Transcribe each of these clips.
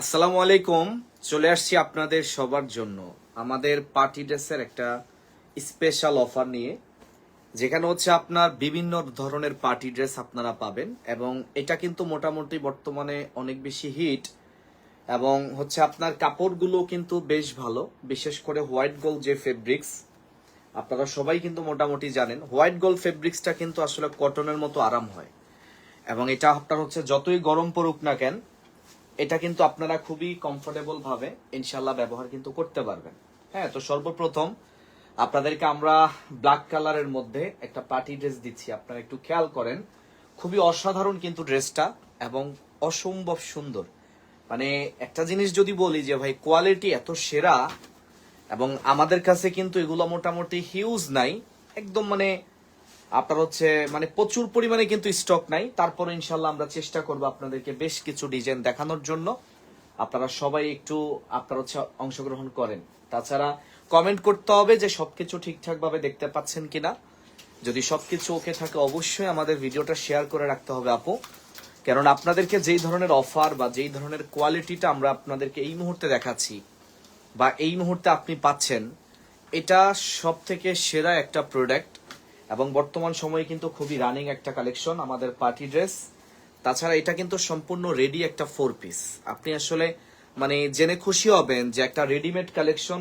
আসসালামু আলাইকুম। চলে আসছি আপনাদের সবার জন্য আমাদের পার্টি ড্রেসের একটা স্পেশাল অফার নিয়ে, যেখানে হচ্ছে আপনার বিভিন্ন ধরনের পার্টি ড্রেস আপনারা পাবেন এবং এটা কিন্তু মোটামুটি বর্তমানে অনেক বেশি হিট এবং হচ্ছে আপনার কাপড়গুলো কিন্তু বেশ ভালো, বিশেষ করে হোয়াইট গোল্ড যে ফেব্রিক্স আপনারা সবাই কিন্তু মোটামুটি জানেন হোয়াইট গোল্ড ফেব্রিক্সটা কিন্তু আসলে কটনের মতো আরাম হয় এবং এটা আপনার হচ্ছে যতই গরম পড়ুক না কেন এটা কিন্তু আপনারা খুবই কমফোর্টেবল ভাবে ইনশাল্লাহ ব্যবহার কিন্তু করতে পারবেন। হ্যাঁ, তো সর্বপ্রথম আপনাদেরকে আমরা ব্ল্যাক কালারের মধ্যে একটা পার্টি ড্রেস দিচ্ছি, আপনারা একটু খেয়াল করেন। খুবই অসাধারণ কিন্তু ড্রেসটা এবং অসম্ভব সুন্দর। মানে একটা জিনিস যদি বলি যে ভাই কোয়ালিটি এত সেরা এবং আমাদের কাছে কিন্তু এগুলো মোটামুটি হিউজ নাই, একদম মানে আপনার হচ্ছে মানে প্রচুর পরিমাণে কিন্তু স্টক নাই। তারপরে ইনশাল্লাহ আমরা চেষ্টা করব আপনাদেরকে বেশ কিছু ডিজাইন দেখানোর জন্য। আপনারা সবাই একটু আপনারা হচ্ছে অংশগ্রহণ করেন। তাছাড়া কমেন্ট করতে হবে যে সবকিছু ঠিকঠাক ভাবে দেখতে পাচ্ছেন কিনা। যদি সবকিছু ওকে থাকে অবশ্যই আমাদের ভিডিওটা শেয়ার করে রাখতে হবে আপু, কারণ আপনাদেরকে যেই ধরনের অফার বা যেই ধরনের কোয়ালিটিটা আমরা আপনাদেরকে এই মুহূর্তে দেখাচ্ছি বা এই মুহূর্তে আপনি পাচ্ছেন, এটা সব থেকে সেরা একটা প্রোডাক্ট এবং বর্তমান সময়ে কিন্তু খুবই রানিং একটা কালেকশন আমাদের পার্টি ড্রেস। তাছাড়া এটা কিন্তু সম্পূর্ণ রেডি একটা 4 পিস। আপনি আসলে মানে জেনে খুশি হবেন যে একটা রেডিমেড কালেকশন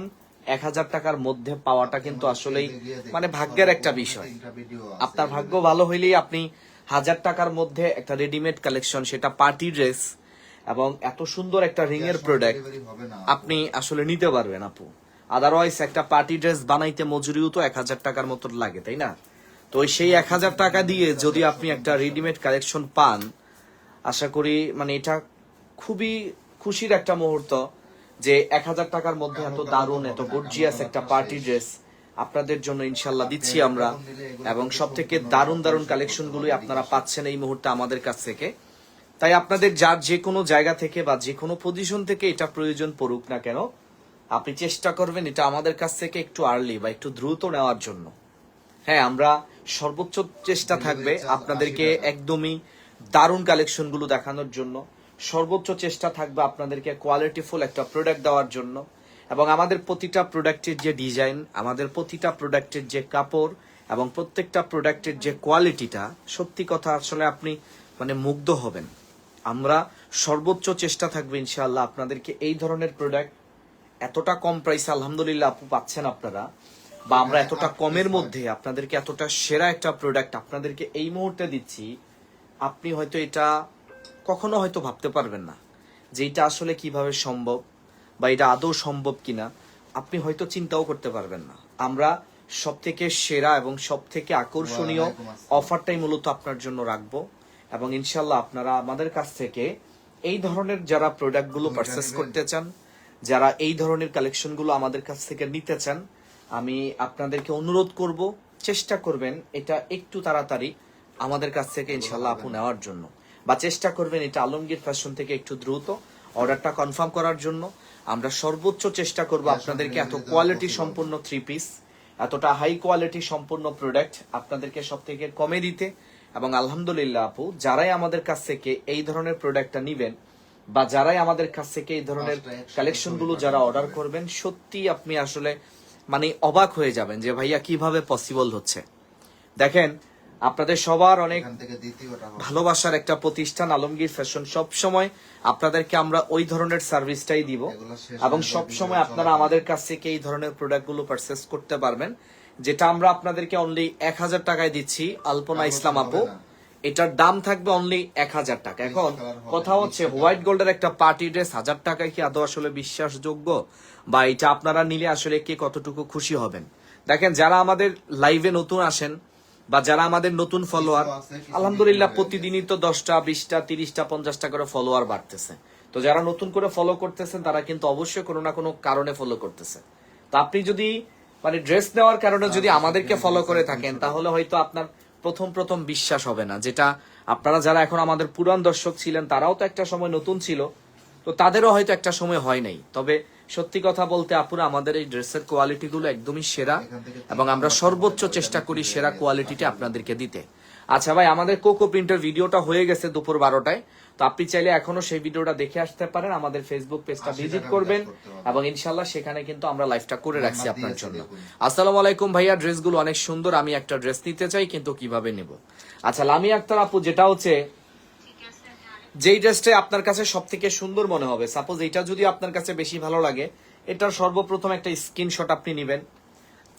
1000 টাকার মধ্যে পাওয়াটা কিন্তু আসলেই মানে ভাগ্যের একটা বিষয়। আপনার ভাগ্য ভালো হইলেই আপনি 1000 টাকার মধ্যে একটা রেডিমেড কালেকশন, সেটা পার্টি ড্রেস এবং এত সুন্দর একটা রিং এর প্রোডাক্ট আপনি আসলে নিতে পারবেন আপু। আদারওয়াইজ একটা পার্টি ড্রেস বানাইতে মজুরিও তো 1000 টাকার মতো লাগে, তাই না? তো সেই 1000 টাকা দিয়ে যদি আপনি একটা রেডিমেড কালেকশন পান, আশা করি মানে এটা খুবই খুশির একটা মুহূর্ত যে 1000 টাকার মধ্যে এত দারুণ এত গর্জিয়াস একটা পার্টি ড্রেস আপনাদের জন্য ইনশাল্লাহ দিচ্ছি আমরা। এবং সব থেকে দারুণ দারুণ কালেকশন গুলোই আপনারা পাচ্ছেন এই মুহূর্তে আমাদের কাছ থেকে। তাই আপনাদের যার যে কোনো জায়গা থেকে বা যে কোনো পজিশন থেকে এটা প্রয়োজন পড়ুক না কেন, আপনি চেষ্টা করবেন এটা আমাদের কাছ থেকে একটু আর্লি বা একটু দ্রুত নেওয়ার জন্য। হ্যাঁ, আমরা সর্বোচ্চ চেষ্টা থাকবে আপনাদেরকে একদমই দারুণ কালেকশন গুলো দেখানোর জন্য। সর্বোচ্চ চেষ্টা থাকবে আপনাদেরকে কোয়ালিটিফুল একটা প্রোডাক্ট দেওয়ার জন্য। এবং আমাদের প্রতিটা প্রোডাক্টের যে ডিজাইন, আমাদের প্রতিটা প্রোডাক্টের যে কাপড় এবং প্রত্যেকটা প্রোডাক্টের যে কোয়ালিটিটা, সত্যি কথা আসলে আপনি মানে মুগ্ধ হবেন। আমরা সর্বোচ্চ চেষ্টা থাকবে ইনশাআল্লাহ আপনাদেরকে এই ধরনের প্রোডাক্ট এতটা কম প্রাইসে আলহামদুলিল্লাহ আপু পাচ্ছেন আপনারা, বা আমরা এতটা কমের মধ্যে আপনাদেরকে এতটা সেরা একটা প্রোডাক্ট আপনাদেরকে এই মুহূর্তে দিচ্ছি। আপনি হয়তো এটা কখনো হয়তো ভাবতে পারবেন না যে এটা আসলে কিভাবে সম্ভব বা এটা আদৌ সম্ভব কিনা, আপনি হয়তো চিন্তাও করতে পারবেন না। আমরা সব থেকে সেরা এবং সব থেকে আকর্ষণীয় অফারটাই মূলত আপনার জন্য রাখবো এবং ইনশাল্লাহ আপনারা আমাদের কাছ থেকে এই ধরনের যারা প্রোডাক্টগুলো পারচেস করতে চান, যারা এই ধরনের কালেকশনগুলো আমাদের কাছ থেকে নিতে চান, আমি আপনাদেরকে অনুরোধ করব চেষ্টা করবেন এটা একটু তাড়াতাড়ি আমাদের কাছ থেকে ইনশাল্লাহ আপু নেওয়ার জন্য, বা চেষ্টা করবেন এটা আলমগীর ফ্যাশন থেকে একটু দ্রুত অর্ডারটা কনফার্ম করার জন্য। আমরা সর্বোচ্চ চেষ্টা করব আপনাদেরকে এত কোয়ালিটি সম্পূর্ণ 3 পিস, এতটা হাই কোয়ালিটি সম্পূর্ণ প্রোডাক্ট আপনাদেরকে সব থেকে কমে দিতে। এবং আলহামদুলিল্লাহ আপু, যারাই আমাদের কাছ থেকে এই ধরনের প্রোডাক্টটা নিবেন বা যারাই আমাদের কাছ থেকে এই ধরনের কালেকশনগুলো যারা অর্ডার করবেন, সত্যি আপনি আসলে মানে অবাক হয়ে যাবেন যে ভাইয়া কিভাবে পসিবল হচ্ছে। দেখেন, আপনাদের সবার অনেক ভালোবাসার একটা প্রতিষ্ঠান আলমগীর ফ্যাশন, সব সময় আপনাদেরকে আমরা ওই ধরনের সার্ভিসটাই দিব এবং সব সময় আপনারা আমাদের কাছ থেকে এই ধরনের প্রোডাক্টগুলো পারচেস করতে পারবেন, যেটা আমরা আপনাদেরকে অনলি 1000 টাকায় দিচ্ছি। আলপনা ইসলাম আপু, এটার দাম থাকবে অনলি 1000 টাকা। এখন কথা হচ্ছে হোয়াইট গোল্ডের একটা পার্টি ড্রেস 1000 টাকায় কি আদৌ আসলে বিশ্বাসযোগ্য, বা এটা আপনারা নিলে আসলে কে কতটুকু খুশি হবেন? দেখেন, যারা আমাদের লাইভে নতুন আসেন বা যারা আমাদের নতুন ফলোয়ার, আলহামদুলিল্লাহ প্রতিদিনই তো 10টা 20টা 30টা 50টা করে ফলোয়ার বাড়তেছে। তো যারা নতুন করে ফলো করতেছেন তারা কিন্তু অবশ্যই কোনো না কোনো কারণে ফলো করতেছে। তো আপনি যদি মানে ড্রেস নেওয়ার কারণে যদি আমাদেরকে ফলো করে থাকেন, তাহলে হয়তো আপনার প্রথম বিশ্বাস হবে না। যেটা আপনারা যারা এখন আমাদের পুরান দর্শক ছিলেন, তারাও তো একটা সময় নতুন ছিল, তো তাদেরও হয়তো একটা সময় হয় নাই। তবে সত্যি কথা বলতে আপুরা, আমাদের এই ড্রেসের কোয়ালিটি গুলো একদমই সেরা এবং আমরা সর্বোচ্চ চেষ্টা করি সেরা কোয়ালিটিটা আপনাদেরকে দিতে। আচ্ছা ভাই, আমাদের কোকো প্রিন্টের ভিডিওটা হয়ে গেছে দুপুর 12টায়, তো তো আপনি চাইলে এখনো সেই ভিডিওটা দেখে আসতে পারেন, আমাদের ফেসবুক পেজটা ভিজিট করবেন এবং ইনশাল্লাহ সেখানে কিন্তু আমরা লাইভটা করে রাখছি আপনার জন্য। আসসালামু আলাইকুম ভাইয়া, ড্রেসগুলো অনেক সুন্দর, আমি একটা ড্রেস নিতে চাই কিন্তু কিভাবে নেব? আচ্ছা লামিয়া আক্তার আপু, যেটা হচ্ছে যেই ড্রেসটা আপনার কাছে সব থেকে সুন্দর মনে হবে, সাপোজ এটা যদি আপনার কাছে বেশি ভালো লাগে, এটার সর্বপ্রথম একটা স্ক্রিনশট আপনি নেবেন,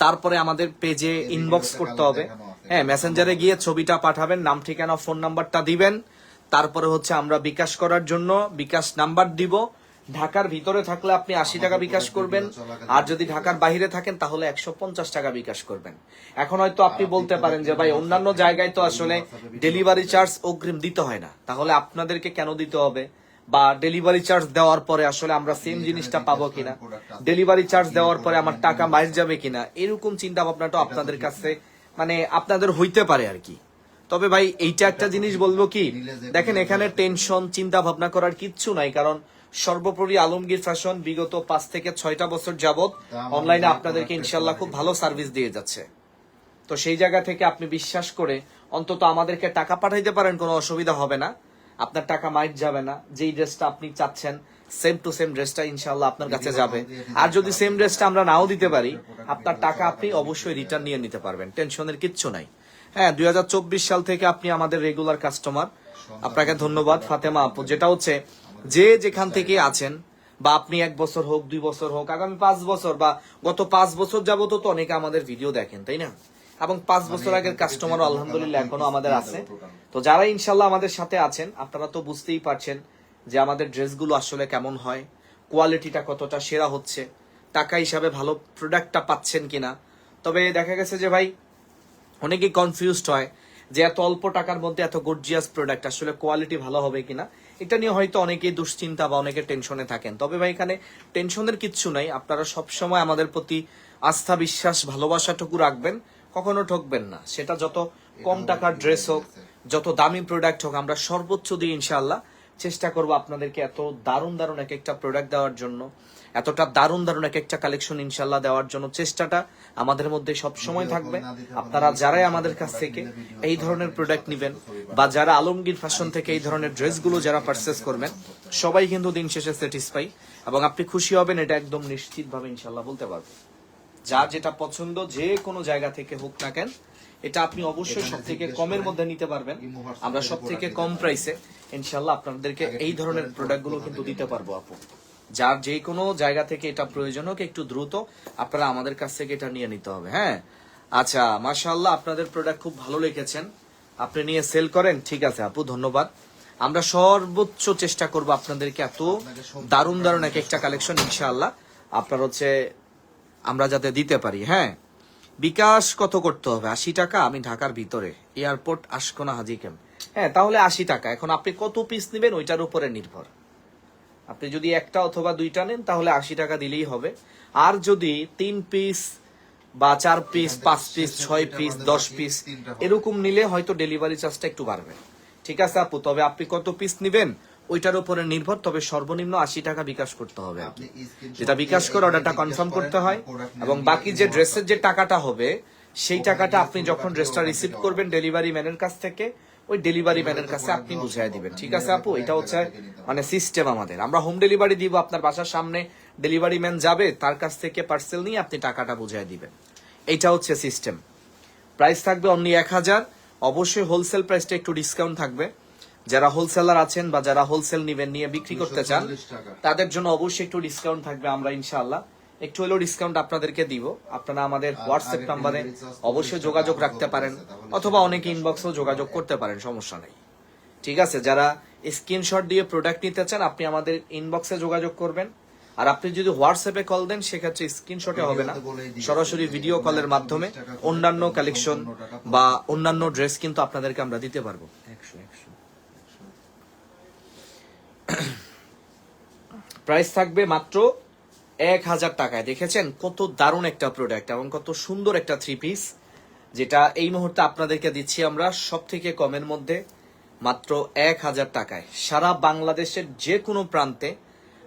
তারপরে আমাদের পেজে ইনবক্স করতে হবে, হ্যাঁ মেসেঞ্জারে গিয়ে ছবিটা পাঠাবেন, নাম ঠিকানা ফোন নাম্বারটা দিবেন, তারপরে হচ্ছে আমরা বিকাশ করার জন্য বিকাশ নাম্বার দিব। ঢাকার ভিতরে থাকলে আপনি 80 টাকা বিকাশ করবেন, আর যদি ঢাকার বাইরে থাকেন তাহলে 150 টাকা বিকাশ করবেন। এখন হয়তো আপনি বলতে পারেন যে ভাই অন্যান্য জায়গায় তো আসলে ডেলিভারি চার্জ অগ্রিম দিতে হয় না, তাহলে আপনাদেরকে কেন দিতে হবে, বা ডেলিভারি চার্জ দেওয়ার পরে আসলে আমরা সেম জিনিসটা পাবো কিনা, ডেলিভারি চার্জ দেওয়ার পরে আমার টাকা মাইর যাবে কিনা, এরকম চিন্তা ভাবনাটা আপনাদের কাছে মানে আপনাদের হইতে পারে আর কি। তবে ভাই এইটা একটা জিনিস বলবো কি, দেখেন এখানে টেনশন চিন্তা ভাবনা করার কিচ্ছু নাই, কারণ সর্বোপরি আলমগীর ফ্যাশন বিগত 5 থেকে 6টা বছর যাবত অনলাইনে আপনাদেরকে ইনশাল্লাহ খুব ভালো সার্ভিস দিয়ে যাচ্ছে। তো সেই জায়গা থেকে আপনি বিশ্বাস করে অন্তত আমাদেরকে টাকা পাঠাইতে পারেন, কোনো অসুবিধা হবে না, আপনার টাকা মাইট যাবে না। যেই ড্রেসটা আপনি চাচ্ছেন সেম টু সেম ড্রেসটা ইনশাল্লাহ আপনার কাছে যাবে। আর যদি সেম ড্রেসটা আমরা নাও দিতে পারি, আপনার টাকা আপনি অবশ্যই রিটার্ন নিয়ে নিতে পারবেন, টেনশনের কিচ্ছু নাই। হ্যাঁ 2024 সাল থেকে আপনি আমাদের রেগুলার কাস্টমার, আপনাকে ধন্যবাদ ফাতেমা আপু। যেটা হচ্ছে যে যেখান থেকে আছেন, বা আপনি 1 বছর হোক 2 বছর হোক আগামী 5 বছর বা গত 5 বছর যাবত তো অনেকে আমাদের ভিডিও দেখেন তাই না, এবং 5 বছর আগের কাস্টমারও আলহামদুলিল্লাহ এখনো আমাদের আছে। তো যারা ইনশাল্লাহ আমাদের সাথে আছেন আপনারা তো বুঝতেই পারছেন যে আমাদের ড্রেসগুলো আসলে কেমন হয়, কোয়ালিটিটা কতটা সেরা হচ্ছে, টাকা হিসাবে ভালো প্রোডাক্টটা পাচ্ছেন কিনা। তবে দেখা গেছে যে ভাই অনেকেই কনফিউজড হয় যে এত অল্প টাকার মধ্যে এত গর্জিয়াস প্রোডাক্ট আসলে কোয়ালিটি ভালো হবে কিনা, এটা নিয়ে হয়তো অনেকেই দুশ্চিন্তা বা অনেকে টেনশনে থাকেন। তবে ভাই এখানে টেনশনের কিচ্ছু নাই, আপনারা সবসময় আমাদের প্রতি আস্থা বিশ্বাস ভালোবাসাটুকু রাখবেন, কখনো ঠকবেন না। সেটা যত কম টাকার ড্রেস হোক, যত দামি প্রোডাক্ট হোক, আমরা সর্বোচ্চ দিয়ে ইনশাআল্লাহ চেষ্টা করবো আপনাদেরকে এত দারুণ দারুণ এক একটা প্রোডাক্ট দেওয়ার জন্য, এতটা দারুণ দারুণ এক একটা কালেকশন ইনশাল্লাহ দেওয়ার জন্য চেষ্টাটা আমাদের মধ্যে সব সময় থাকবে। আপনারা যারাই আমাদের কাছ থেকে এই ধরনের প্রোডাক্ট নেবেন, বা যারা আলমগীর ফ্যাশন থেকে এই ধরনের ড্রেসগুলো যারা পারচেস করবেন, সবাই কিন্তু দিন শেষে স্যাটিসফাই এবং আপনি খুশি হবেন, এটা একদম নিশ্চিতভাবে ইনশাল্লাহ বলতে পারবো। যার যেটা পছন্দ যে কোনো জায়গা থেকে হোক না কেন, এটা আপনি অবশ্যই সব থেকে কমের মধ্যে নিতে পারবেন। আমরা সব থেকে কম প্রাইসে ইনশাল্লাহ আপনাদেরকে এই ধরনের প্রোডাক্টগুলো কিন্তু দিতে পারবো আপু। যার যে কোনো জায়গা থেকে এটা প্রয়োজন হোক একটু দ্রুত আপনারা আমাদের কাছ থেকে এটা নিয়ে নিতে হবে। হ্যাঁ আচ্ছা মাশাআল্লাহ, আপনাদের প্রোডাক্ট খুব ভালো লেগেছেন, আপনি নিয়ে সেল করেন, ঠিক আছে আপু ধন্যবাদ। আমরা সর্বোচ্চ চেষ্টা করব আপনাদেরকে এত দারুণ দারুণ এক একটা কালেকশন ইনশাআল্লাহ আপনার হচ্ছে আমরা যাতে দিতে পারি। হ্যাঁ বিকাশ কত করতে হবে? 80 টাকা, আমি ঢাকার ভিতরে, এয়ারপোর্ট আশকোনা হাজি ক্যাম্প। হ্যাঁ তাহলে 80 টাকা। এখন আপনি কত পিস নেবেন ওইটার উপরে নির্ভর, আপনি যদি একটা অথবা 2টা নেন তাহলে 80 টাকা দিলেই হবে। আর যদি 3 পিস বা 4 পিস 5 পিস 6 পিস 10 পিস এরকম নিলে হয়তো ডেলিভারি চার্জটা একটু বাড়বে। ঠিক আছে আপু, তবে আপনি কত পিস নেবেন ওইটার উপরে নির্ভর, তবে সর্বনিম্ন 80 টাকা বিকাশ করতে হবে। যেটা বিকাশ করে অর্ডারটা কনফার্ম করতে হয়, এবং বাকি যে ড্রেসের যে টাকাটা হবে সেই টাকাটা আপনি যখন ড্রেসটা রিসিভ করবেন ডেলিভারি ম্যানের কাছ থেকে, ওই ডেলিভারি ম্যানের কাছে আপনি বুঝাই দিবেন। ঠিক আছে আপু, এটা হচ্ছে মানে সিস্টেম আমাদের। আমরা হোম ডেলিভারি দিব, আপনার বাসার সামনে ডেলিভারি ম্যান যাবে, তার কাছ থেকে পার্সেল নিয়ে আপনি টাকাটা বুঝাই দিবেন, এইটা হচ্ছে সিস্টেম। প্রাইস থাকবে অনলি 1000। অবশ্যই হোলসেল প্রাইসটা একটু ডিসকাউন্ট থাকবে। যারা হোলসেলার আছেন বা যারা হোলসেল নিবেন নিয়ে বিক্রি করতে চান তাদের জন্য অবশ্যই একটু ডিসকাউন্ট থাকবে। আমরা ইনশাআল্লাহ একটু হলেও ডিসকাউন্ট আপনাদেরকে দিব। আপনারা আমাদের হোয়াটসঅ্যাপ নাম্বারে অবশ্যই যোগাযোগ রাখতে পারেন, অথবা অনেকে ইনবক্সেও যোগাযোগ করতে পারেন, সমস্যা নেই। ঠিক আছে, যারা স্ক্রিনশট দিয়ে প্রোডাক্ট নিতে চান আপনি আমাদের ইনবক্সে যোগাযোগ করবেন। আর আপনি যদি হোয়াটসঅ্যাপে কল দেন সেক্ষেত্রে স্ক্রিনশটে হবে না, সরাসরি ভিডিও কলের মাধ্যমে অন্যান্য কালেকশন বা অন্যান্য ড্রেস কিন্তু আপনাদেরকে আমরা দিতে পারবো। 100 প্রাইস থাকবে মাত্র 1000 টাকায়। দেখেছেন কত দারুণ একটা প্রোডাক্ট এবং কত সুন্দর একটা 3 পিস, যেটা এই মুহূর্তে আপনাদেরকে দিচ্ছি আমরা সব থেকে কমের মধ্যে মাত্র 1000 টাকায়। সারা বাংলাদেশের যে কোনো প্রান্তে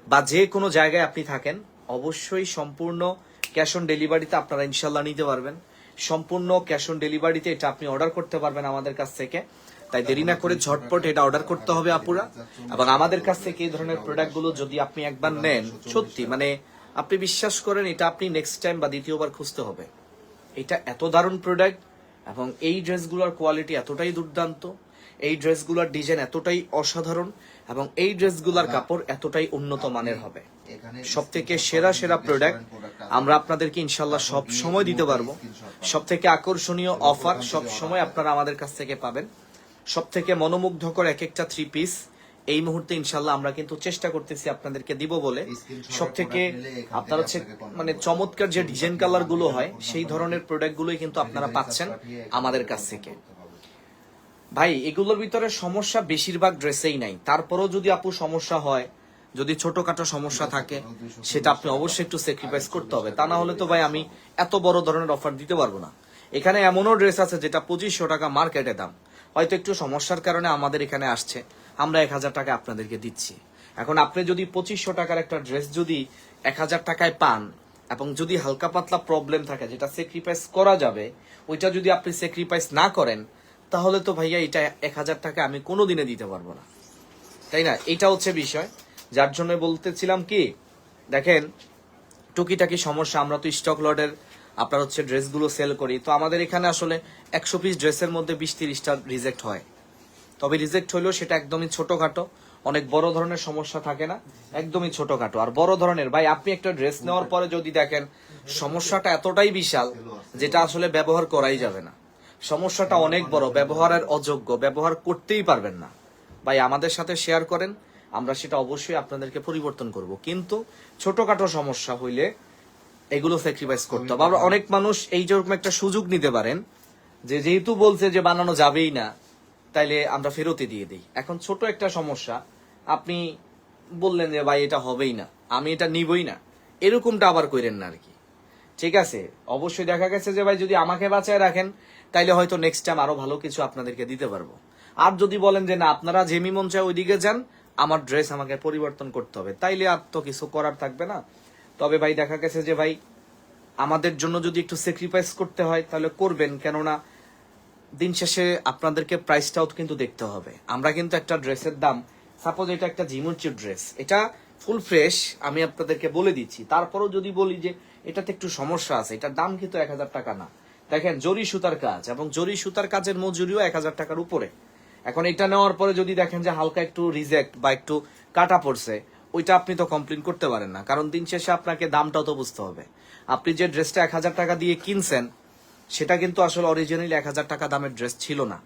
বা যে কোনো জায়গায় আপনি থাকেন অবশ্যই সম্পূর্ণ ক্যাশ অন ডেলিভারিতে আপনারা ইনশাল্লাহ নিতে পারবেন। সম্পূর্ণ ক্যাশ অন ডেলিভারিতে এটা আপনি অর্ডার করতে পারবেন আমাদের কাছ থেকে। তাই দেরি না করে ঝটপট এটা অর্ডার করতে হবে আপুরা। এবং আমাদের কাছ থেকে এই ধরনের প্রোডাক্টগুলো যদি আপনি একবার নেন, সত্যি মানে আপনি বিশ্বাস করেন এটা আপনি নেক্সট টাইম বা দ্বিতীয়বার খুঁজতে হবে। এটা এত দারুণ প্রোডাক্ট এবং এই ড্রেসগুলোর কোয়ালিটি এতটাই দুর্দান্ত, এই ড্রেসগুলোর ডিজাইন এতটাই অসাধারণ এবং এই ড্রেসগুলোর কাপড় এতটাই উন্নত মানের হবে। সব থেকে সেরা সেরা প্রোডাক্ট আমরা আপনাদেরকে ইনশাল্লাহ সব সময় দিতে পারবো। সব থেকে আকর্ষণীয় অফার সব সময় আপনারা আমাদের কাছ থেকে পাবেন। সব থেকে মনোমুগ্ধকর এক একটা থ্রি পিস এই মুহূর্তে ইনশাল্লাহ আমরা কিন্তু চেষ্টা করতেছি আপনাদেরকে দিব বলে। সব থেকে আপনার হচ্ছে মানে চমৎকার যে ডিজাইন কালার গুলো হয় সেই ধরনের প্রোডাক্ট গুলোই কিন্তু আপনারা পাচ্ছেন আমাদের কাছ থেকে। ভাই এগুলোর ভিতরে সমস্যা বেশিরভাগ ড্রেসেই নাই, তারপরেও যদি আপু সমস্যা হয়, যদি ছোটখাটো সমস্যা থাকে সেটা আপনি অবশ্যই একটু স্যাক্রিফাইস করতে হবে। তা না হলে তো ভাই আমি এত বড় ধরনের অফার দিতে পারবো না। এখানে এমনও ড্রেস আছে যেটা 2500 টাকা মার্কেটে দাম, হয়তো একটু সমস্যার কারণে আমাদের এখানে আসছে, আমরা 1000 টাকা আপনাদেরকে দিচ্ছি। এখন আপনি যদি 2500 টাকার একটা ড্রেস যদি 1000 টাকায় পান এবং যদি হালকা পাতলা প্রবলেম থাকে যেটা স্যাক্রিফাইস করা যাবে, ওইটা যদি আপনি স্যাক্রিফাইস না করেন তাহলে তো ভাইয়া এটা 1000 টাকা আমি কোনোদিনে দিতে পারবো না, তাই না? এটা হচ্ছে বিষয়, যার জন্য বলতেছিলাম কি দেখেন টুকিটাকি সমস্যা। আমরা তো স্টক লটের আপনার হচ্ছে ড্রেসগুলো সেল করি, তো আমাদের এখানে আসলে 100 পিস ড্রেসের মধ্যে 20-30টা রিজেক্ট হয়। তবে রিজেক্ট হইলেও সেটা একদমই ছোটখাটো, অনেক বড় ধরনের সমস্যা থাকে না, একদমই ছোটখাটো। আর বড় ধরনের ভাই আপনি একটা ড্রেস নেওয়ার পরে যদি দেখেন সমস্যাটা এতটাই বিশাল যেটা আসলে ব্যবহার করাই যাবে না, সমস্যাটা অনেক বড়, ব্যবহারের অযোগ্য, ব্যবহার করতেই পারবেন না, ভাই আমাদের সাথে শেয়ার করেন, আমরা সেটা অবশ্যই আপনাদেরকে পরিবর্তন করব। কিন্তু ছোটখাটো সমস্যা হইলে এগুলো স্যাক্রিফাইস করতে হবে। আবার অনেক মানুষ এই যেরকম একটা সুযোগ নিতে পারেন যে যেহেতু বলছে যে বানানো যাবেই না তাইলে আমরা ফেরতই দিয়ে দিই। এখন ছোট একটা সমস্যা আপনি বললেন যে ভাই এটা হবেই না, আমি এটা নিবই না, এরকমটা আবার কইরেন না আর কি, ঠিক আছে? অবশ্যই দেখা গেছে যে ভাই যদি আমাকে বাঁচায় রাখেন তাইলে হয়তো নেক্সট টাইম আরো ভালো কিছু আপনাদেরকে দিতে পারবো। আর যদি বলেন যে না আপনারা যেমি মন চায় ওইদিকে যান, আমার ড্রেস আমাকে পরিবর্তন করতে হবে, তাইলে আর তো কিছু করার থাকবে না। তবে ভাই দেখা গেছে যে ভাই আমাদের জন্য যদি একটু স্যাক্রিফাইস করতে হয় তাহলে করবেন, কেননা দিন শেষে আপনাদেরকে প্রাইসটাও কিন্তু দেখতে হবে। আমরা কিন্তু একটা ড্রেসের দাম, সাপোজ এটা একটা জিমুচি ড্রেস, এটা ফুল ফ্রেশ আমি আপনাদেরকে বলে দিচ্ছি, তারপরও যদি বলি যে এটাতে একটু সমস্যা আছে, এটার দাম কিন্তু 1000 টাকা না। দেখেন জরি সুতার কাজ এবং জরি সুতার কাজের মজুরিও 1000 টাকার উপরে। এখন এটা নেওয়ার পরে যদি দেখেন যে হালকা একটু রিজেক্ট বা একটু কাটা পড়ছে, ওইটা আপনি তো কমপ্লেন করতে পারেন না, কারণ দিন শেষে আপনাকে দামটাও তো বুঝতে হবে। আপনি যে ড্রেসটা 1000 টাকা দিয়ে কিনছেন সেটা কিন্তু আসলে অরিজিনালি 1000 টাকা দামের ড্রেস ছিল না,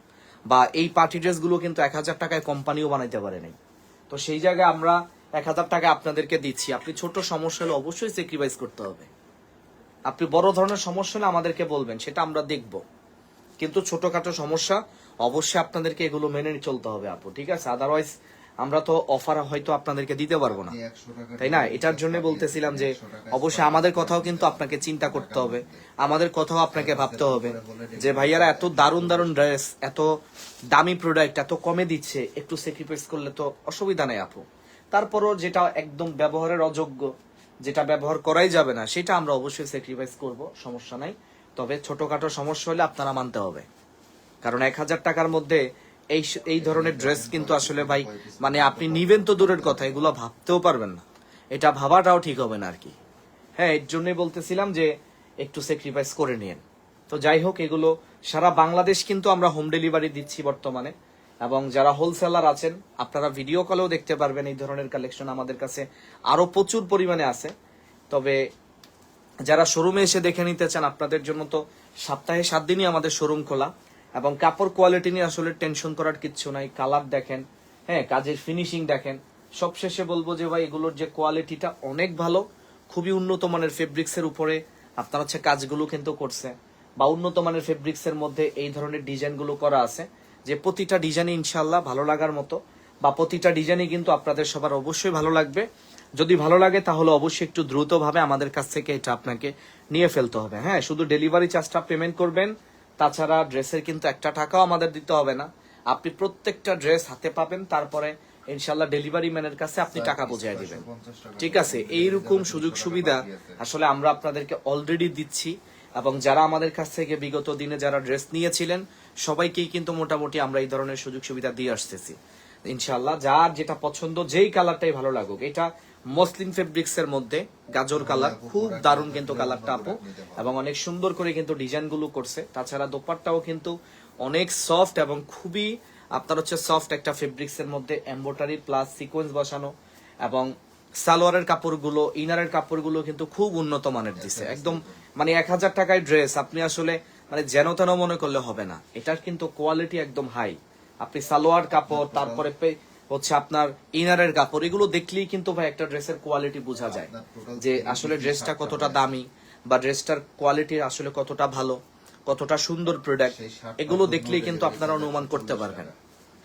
বা এই পার্টি ড্রেসগুলো কিন্তু 1000 টাকায় কোম্পানিও বানাইতে পারে নাই। তো সেই জায়গায় আমরা 1000 টাকা আপনাদেরকে দিচ্ছি, আপনি ছোট সমস্যা হলে অবশ্যই স্যাক্রিফাইস করতে হবে। আপনি বড় ধরনের সমস্যা হলে আমাদেরকে বলবেন, সেটা আমরা দেখব, কিন্তু ছোটখাটো সমস্যা অবশ্যই আপনাদেরকে এগুলো মেনে চলতে হবে আপু, ঠিক আছে? আদারওয়াইজ আমরা তো অফার হয়তো আপনাদেরকে দিতে পারবো না, তাই না? এটার জন্য বলতেছিলাম যে অবশ্যই আমাদের কথাও কিন্তু আপনাকে চিন্তা করতে হবে, আমাদের কথাও আপনাকে ভাবতে হবে যে ভাইয়ারা এত দারুণ দারুণ ড্রেস, এত দামি প্রোডাক্ট এত কমে দিচ্ছে, একটু স্যাক্রিফাইস করলে তো অসুবিধা নেই আপু। তারপরও যেটা একদম ব্যবহারের অযোগ্য, যেটা ব্যবহার করাই যাবে না, সেটা আমরা অবশ্যই স্যাক্রিফাইস করব, সমস্যা নাই। তবে ছোটখাটো সমস্যা হলে আপনারা মানতে হবে, কারণ 1000 টাকার মধ্যে এই ধরনের ড্রেস কিন্তু আসলে ভাই মানে আপনি নিবেন তো দূরের কথা, এগুলো ভাবতেও পারবেন না, এটা ভাবাটাও ঠিক হবে না আর কি। হ্যাঁ, এর জন্যই বলতেছিলাম যে একটু স্যাক্রিফাইস করে নিন। তো যাই হোক, এগুলো সারা বাংলাদেশ কিন্তু আমরা হোম ডেলিভারি দিচ্ছি বর্তমানে, এবং যারা হোলসেলার আছেন আপনারা ভিডিও কলেও দেখতে পারবেন, এই ধরনের কালেকশন আমাদের কাছে আরো প্রচুর পরিমাণে আছে। তবে যারা শোরুমে এসে দেখে নিতে চান আপনাদের জন্য তো সপ্তাহে 7 দিনই আমাদের শোরুম খোলা, এবং কাপড় কোয়ালিটি নিয়ে আসলে টেনশন করার কিচ্ছু নাই। কালার দেখেন, হ্যাঁ কাজের ফিনিশিং দেখেন, সবশেষে বলবো যে ভাই এগুলোর যে কোয়ালিটিটা অনেক ভালো, খুবই উন্নত মানের ফেব্রিক্স এর উপরে আপনার হচ্ছে কাজগুলো কিন্তু করছে, বা উন্নত মানের ফেব্রিক্স এর মধ্যে এই ধরনের ডিজাইন গুলো করা আছে, যে প্রতিটা ডিজাইনই ইনশাল্লাহ ভালো লাগার মতো, বা প্রতিটা ডিজাইনই কিন্তু আপনাদের সবার অবশ্যই ভালো লাগবে। যদি ভালো লাগে তাহলে অবশ্যই একটু দ্রুতভাবে আমাদের কাছ থেকে এটা আপনাকে নিয়ে ফেলতে হবে। হ্যাঁ, শুধু ডেলিভারি চার্জটা পেমেন্ট করবেন, তাছাড়া ড্রেসের কিন্তু একটা টাকাও আমাদের দিতে হবে না। আপনি প্রত্যেকটা ড্রেস হাতে পাবেন, তারপরে ইনশাল্লাহ ডেলিভারি ম্যানের কাছে আপনি টাকা বুঝিয়ে দিবেন, ঠিক আছে? এইরকম সুযোগ সুবিধা আসলে আমরা আপনাদেরকে অলরেডি দিচ্ছি, এবং যারা আমাদের কাছ থেকে বিগত দিনে যারা ড্রেস নিয়েছিলেন সবাইকেই কিন্তু মোটামুটি আমরা এই ধরনের সুযোগ সুবিধা দিয়ে আসতেছি ইনশাআল্লাহ। যার যেটা পছন্দ, যেই কালারটাই ভালো লাগুক, এটা মসলিন ফেব্রিক্স এর মধ্যে গাজর কালার, খুব দারুণ কিন্তু কালারটা আপু, এবং অনেক সুন্দর করে কিন্তু ডিজাইন গুলো করছে। তাছাড়া দোপাট্টাও কিন্তু অনেক সফট এবং খুবই আপনার হচ্ছে সফট একটা ফেব্রিক্স এর মধ্যে এমব্রয়ডারি প্লাস সিকোয়েন্স বসানো, এবং সালোয়ারের কাপড়গুলো, ইনারের কাপড়গুলো কিন্তু খুব উন্নত মানের দিছে একদম। মানে 1000 টাকায় ড্রেস আপনি আসলে মানে যেন তেন মনে করলে হবে না, এটার কিন্তু কোয়ালিটি একদম হাই। আপনি সালোয়ার কাপড়, তারপরে হচ্ছে আপনার ইনারের কাপড়, এগুলো দেখলেই কিন্তু ভাই একটা ড্রেসের কোয়ালিটি বোঝা যায় যে আসলে ড্রেসটা কতটা দামি বা ড্রেসটার কোয়ালিটি আসলে কতটা ভালো, কতটা সুন্দর প্রোডাক্ট, এগুলো দেখলেই কিন্তু আপনারা অনুমান করতে পারবেন।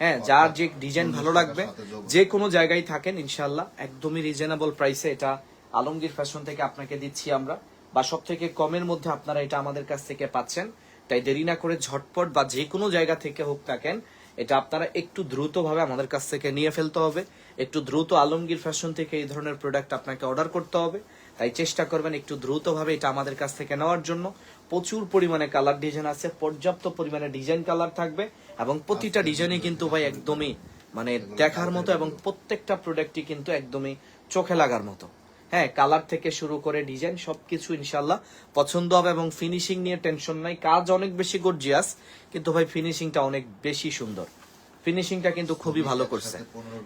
হ্যাঁ, যার যে ডিজাইন ভালো লাগবে যে কোনো জায়গায় থাকেন ইনশাল্লাহ একদমই রিজনেবল প্রাইসে এটা আলমগীর ফ্যাশন থেকে আপনাকে দিচ্ছি আমরা, বা সব থেকে কমের মধ্যে আপনারা এটা আমাদের কাছ থেকে পাচ্ছেন। তাই দেরি না করে ঝটপট বা যে কোনো জায়গা থেকে হোক থাকেন, এটা আপনারা একটু দ্রুত ভাবে আমাদের কাছ থেকে নিয়ে ফেলতে হবে। একটু দ্রুত আলমগীর ফ্যাশন থেকে এই ধরনের প্রোডাক্ট আপনাকে অর্ডার করতে হবে। তাই চেষ্টা করবেন একটু দ্রুত ভাবে এটা আমাদের কাছ থেকে নেওয়ার জন্য। প্রচুর পরিমাণে কালার ডিজাইন আছে, পর্যাপ্ত পরিমাণে ডিজাইন কালার থাকবে, এবং প্রতিটা ডিজাইনই কিন্তু ভাই একদমই মানে দেখার মতো, এবং প্রত্যেকটা প্রোডাক্টই কিন্তু একদমই চোখে লাগার মতো। হ্যাঁ, কালার থেকে শুরু করে ডিজাইন সবকিছু ইনশাল্লাহ পছন্দ হবে, এবং ফিনিশিং নিয়ে টেনশন নাই। কাজ অনেক বেশি গর্জিয়াস, কিন্তু ভাই ফিনিশিংটা অনেক বেশি সুন্দর, ফিনিশিংটা কিন্তু খুবই ভালো করছে।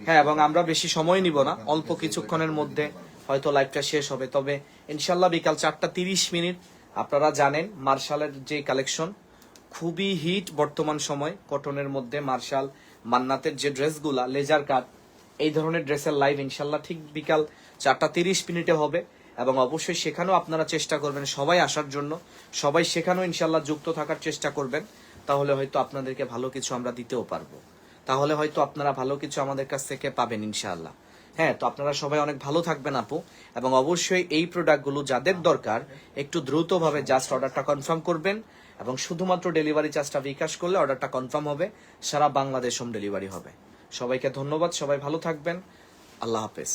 হ্যাঁ, এবং আমরা বেশি সময় নিব না, অল্প কিছুক্ষণের মধ্যে হয়তো লাইভটা শেষ হবে। তবে ইনশাল্লাহ বিকাল 4:30 আপনারা জানেন মার্শালের যে কালেকশন খুবই হিট বর্তমান সময়, কটনের মধ্যে মার্শাল মান্নাতের যে ড্রেসগুলা লেজার কাট, এই ধরনের ড্রেসের লাইভ ইনশাল্লাহ ঠিক বিকাল 4:30 হবে। এবং অবশ্যই সেখানেও আপনারা চেষ্টা করবেন সবাই আসার জন্য, সবাই সেখানেও ইনশাল্লাহ যুক্ত থাকার চেষ্টা করবেন। তাহলে হয়তো আপনাদেরকে ভালো কিছু আমরা দিতেও পারবো, তাহলে হয়তো আপনারা ভালো কিছু আমাদের কাছ থেকে পাবেন ইনশাআল্লাহ। হ্যাঁ, তো আপনারা সবাই অনেক ভালো থাকবেন আপু, এবং অবশ্যই এই প্রোডাক্টগুলো যাদের দরকার একটু দ্রুতভাবে জাস্ট অর্ডারটা কনফার্ম করবেন, এবং শুধুমাত্র ডেলিভারি চার্জটা বিকাশ করলে অর্ডারটা কনফার্ম হবে, সারা বাংলাদেশ হোম ডেলিভারি হবে। সবাইকে ধন্যবাদ, সবাই ভালো থাকবেন, আল্লাহ হাফেজ।